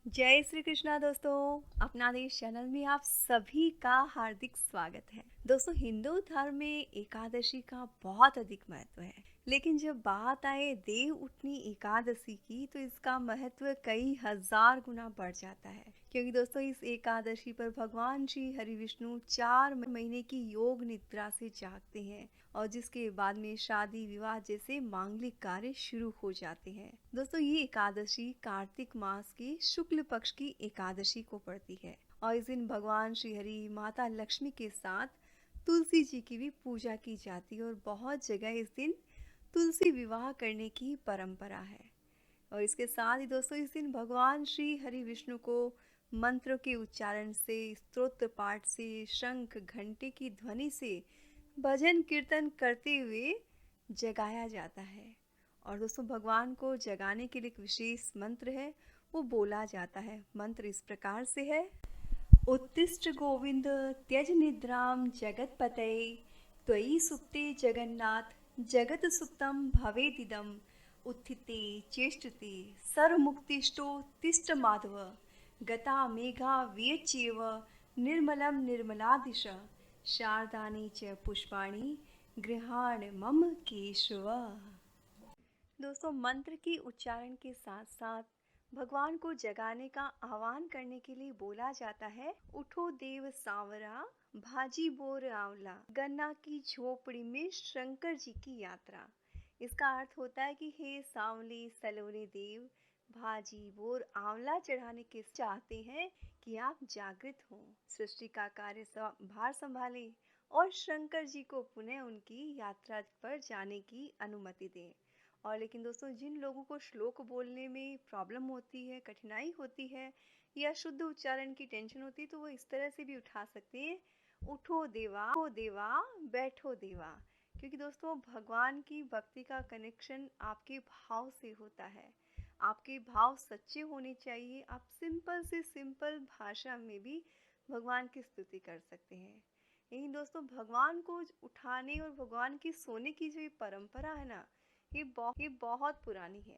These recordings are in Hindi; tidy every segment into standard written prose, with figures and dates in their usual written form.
जय श्री कृष्णा दोस्तों। अपना देश चैनल में आप सभी का हार्दिक स्वागत है। दोस्तों, हिंदू धर्म में एकादशी का बहुत अधिक महत्व है, लेकिन जब बात आए देव उठनी एकादशी की तो इसका महत्व कई हजार गुना बढ़ जाता है। क्योंकि दोस्तों, इस एकादशी पर भगवान श्री हरि विष्णु 4 महीने की योग निद्रा से जागते हैं और जिसके बाद में शादी विवाह जैसे मांगलिक कार्य शुरू हो जाते हैं। दोस्तों, ये एकादशी कार्तिक मास की शुक्ल पक्ष की एकादशी को पड़ती है और इस दिन भगवान श्री हरि माता लक्ष्मी के साथ तुलसी जी की भी पूजा की जाती है और बहुत जगह इस दिन तुलसी विवाह करने की परंपरा है। और इसके साथ ही दोस्तों, इस दिन भगवान श्री हरि विष्णु को मंत्रों के उच्चारण से, स्तोत्र पाठ से, शंख घंटे की ध्वनि से भजन कीर्तन करते हुए जगाया जाता है। और दोस्तों, भगवान को जगाने के लिए एक विशेष मंत्र है, वो बोला जाता है। मंत्र इस प्रकार से है: उत्तिष्ठ गोविंद त्यज निद्राम जगतपतये, त्वयि सुप्ते जगन्नाथ जगत सुप्तम भवेदिदम, उत्थिते चेष्टते सर्वमुक्तिष्ठो तिष्ठ माधव, गता मेघा वियच्येव निर्मलं निर्मलादिश, शारदानि च पुष्पाणि गृहाण मम केशव। दोस्तों, मंत्र की उच्चारण के साथ साथ भगवान को जगाने का आह्वान करने के लिए बोला जाता है: उठो देव सांवरा, भाजी बोर आंवला, गन्ना की झोपड़ी में शंकर जी की यात्रा। इसका अर्थ होता है कि हे सांवले सलोने देव, भाजी बोर आंवला चढ़ाने के चाहते हैं कि आप जागृत हों, सृष्टि का कार्य भार संभालें और शंकर जी को पुनः उनकी यात्रा पर जाने की अनुमति दें। और लेकिन दोस्तों, जिन लोगों को श्लोक बोलने में प्रॉब्लम होती है, कठिनाई होती है या शुद्ध उच्चारण की टेंशन होती है, तो वो इस तरह से भी उठा सकते हैं: उठो देवा बैठो देवा। क्योंकि दोस्तों, भगवान की भक्ति का कनेक्शन आपके भाव से होता है। आपके भाव सच्चे होने चाहिए। आप सिंपल से सिंपल भाषा में भी भगवान की स्तुति कर सकते हैं। यही दोस्तों, भगवान को उठाने और भगवान की सोने की जो ये परंपरा है ना, ये बहुत पुरानी है।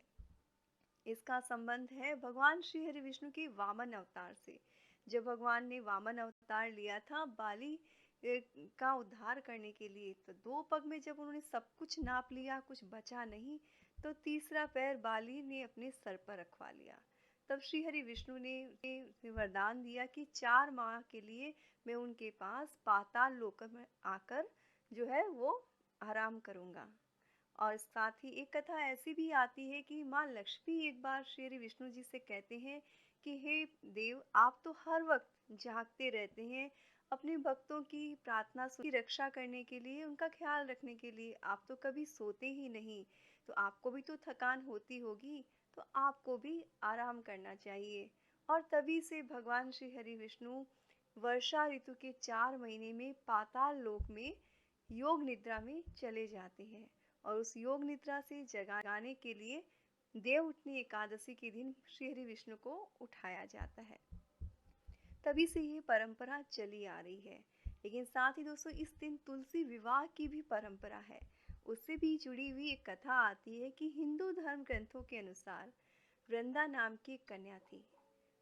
इसका संबंध है भगवान श्री हरि विष्णु के वामन अवतार से। जब भगवान ने वामन अवतार लिया था बाली का उद्धार करने के लिए, तो 2 पग में जब उन्होंने सब कुछ नाप लिया, कुछ बचा नहीं, तो तीसरा पैर बाली ने अपने सर पर रखवा लिया। तब श्री हरि विष्णु ने वरदान दिया कि 4 माह के लिए मैं उनके पास पाताल लोक में आकर जो है वो आराम करूंगा। और साथ ही एक कथा ऐसी भी आती है कि माँ लक्ष्मी एक बार श्री विष्णु जी से कहते हैं कि हे देव, आप तो हर वक्त जागते रहते हैं, अपने भक्तों की प्रार्थना की रक्षा करने के लिए, उनका ख्याल रखने के लिए आप तो कभी सोते ही नहीं, तो आपको भी तो थकान होती होगी, तो आपको भी आराम करना चाहिए। और तभी से भगवान श्री हरि विष्णु वर्षा ऋतु के 4 महीने में पाताल लोक में योग निद्रा में चले जाते हैं। और उस योग निद्रा से जगाने के लिए देव उठनी एकादशी के दिन श्री हरि विष्णु को उठाया जाता है। तभी से ये परंपरा चली आ रही है। लेकिन साथ ही दोस्तों, इस दिन तुलसी विवाह की भी परंपरा है। उससे भी जुड़ी हुई एक कथा आती है कि हिंदू धर्म ग्रंथों के अनुसार वृंदा नाम की एक कन्या थी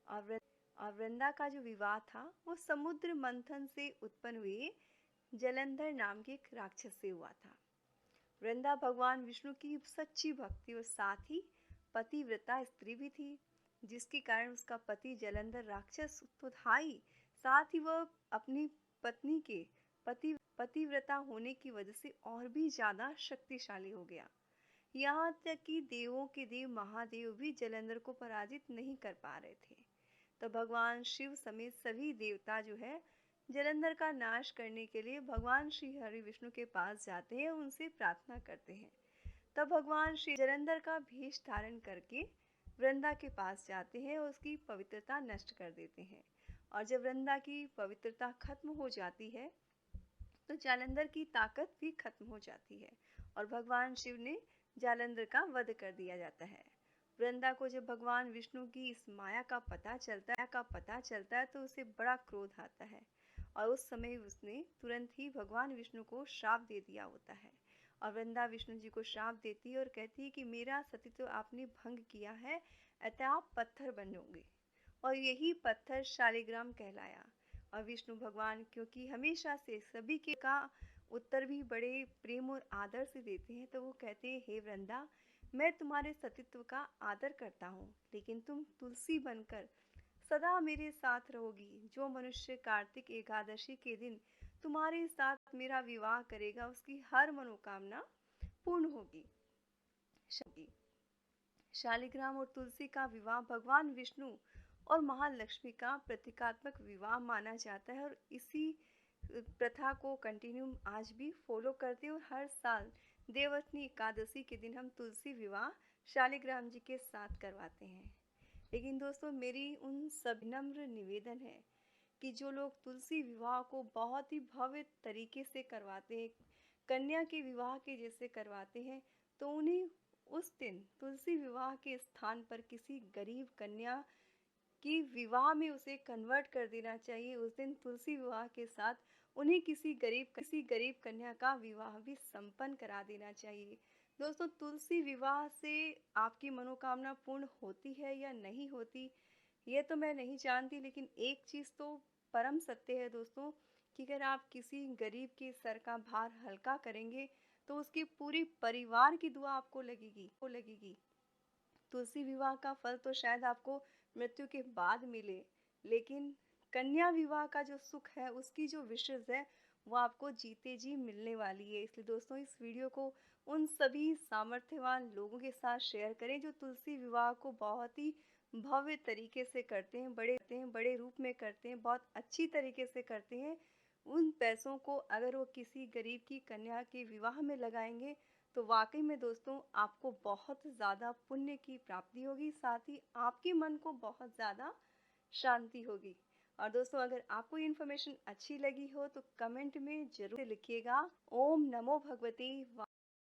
और वृंदा का जो विवाह था वो समुद्र मंथन से उत्पन्न हुए जलंधर नाम के एक राक्षस से हुआ था। वृंदा भगवान विष्णु की सच्ची भक्ति और साथ ही पतिव्रता स्त्री भी थी, जिसके कारण उसका पति जलंधर राक्षस तो था ही, साथ ही वह अपनी पत्नी के पतिव्रता होने की वजह से और भी ज्यादा शक्तिशाली हो गया। यहाँ तक कि देवों के देव महादेव भी जलंधर को पराजित नहीं कर पा रहे थे। तो भगवान शिव समेत सभी देवता जो है जलंधर का नाश करने के लिए भगवान श्री हरि विष्णु के पास जाते हैं, उनसे प्रार्थना करते हैं। तब भगवान श्री जलंधर का भेष धारण करके वृंदा के पास जाते हैं और उसकी पवित्रता नष्ट कर देते हैं। और जब वृंदा की पवित्रता खत्म हो जाती है तो जालंधर की ताकत भी खत्म हो जाती है और भगवान शिव ने जालंधर का वध कर दिया जाता है। वृंदा को जब भगवान विष्णु की इस माया का पता चलता है तो उसे बड़ा क्रोध आता है और उस समय उसने तुरंत ही भगवान विष्णु को श्राप दे दिया होता है। और वृंदा विष्णु जी को श्राप देती है और कहती है कि मेरा सतीत्व आपने भंग किया है, अतः आप पत्थर बनोगे। और यही पत्थर शालिग्राम कहलाया। और विष्णु भगवान क्योंकि हमेशा से सभी के का उत्तर भी बड़े प्रेम और आदर से देते हैं, तो वो कहते हैं, हे वृंदा, मैं तुम्हारे सतीत्व का आदर करता हूँ, लेकिन तुम तुलसी बनकर सदा मेरे साथ रहोगी। जो मनुष्य कार्तिक एकादशी के दिन तुम्हारे साथ मेरा विवाह करेगा, उसकी हर मनोकामना पूर्ण होगी। शालिग्राम और तुलसी का विवाह भगवान विष्णु और महालक्ष्मी का प्रतीकात्मक विवाह माना जाता है, और इसी प्रथा को कंटिन्यू आज भी फॉलो करते हैं। और हर साल देवउठनी एकादशी के दिन हम तुलसी विवाह शालिग्राम जी के साथ करवाते हैं। लेकिन दोस्तों, मेरी उन सब नम्र निवेदन है कि जो लोग तुलसी विवाह को बहुत ही भव्य तरीके से करवाते हैं, कन्या के विवाह के जैसे करवाते हैं, तो उन्हें उस दिन तुलसी विवाह के स्थान पर किसी गरीब कन्या की विवाह में उसे कन्वर्ट कर देना चाहिए। उस दिन तुलसी विवाह के साथ उन्हें किसी गरीब कन्या का विवाह भी संपन्न करा देना चाहिए। दोस्तों, तुलसी विवाह से आपकी मनोकामना पूर्ण होती है या नहीं होती, ये तो मैं नहीं जानती, लेकिन एक चीज़ तो परम सत्य है दोस्तों, कि अगर आप किसी गरीब के सर का भार हल्का करेंगे, तो उसके पूरी परिवार की दुआ आपको लगेगी। तुलसी विवाह का फल तो शायद आपको मृत्यु के बाद मिले, लेकिन कन्या विवाह का जो सुख है, उसकी जो विशेष है, वो आपको जीते जी मिलने वाली है। इसलिए दोस्तों, इस वीडियो को उन सभी सामर्थ्यवान लोगों के साथ शेयर करें जो तुलसी विवाह को बहुत ही भव्य तरीके से करते हैं, बड़े रूप में करते हैं, बहुत अच्छी तरीके से करते हैं। उन पैसों को अगर वो किसी गरीब की कन्या के विवाह में लगाएंगे, तो वाकई में दोस्तों, आपको बहुत ज़्यादा पुण्य की प्राप्ति होगी, साथ ही आपके मन को बहुत ज़्यादा शांति होगी। और दोस्तों, अगर आपको ये इन्फॉर्मेशन अच्छी लगी हो तो कमेंट में ज़रूर लिखिएगा। ओम नमो भगवते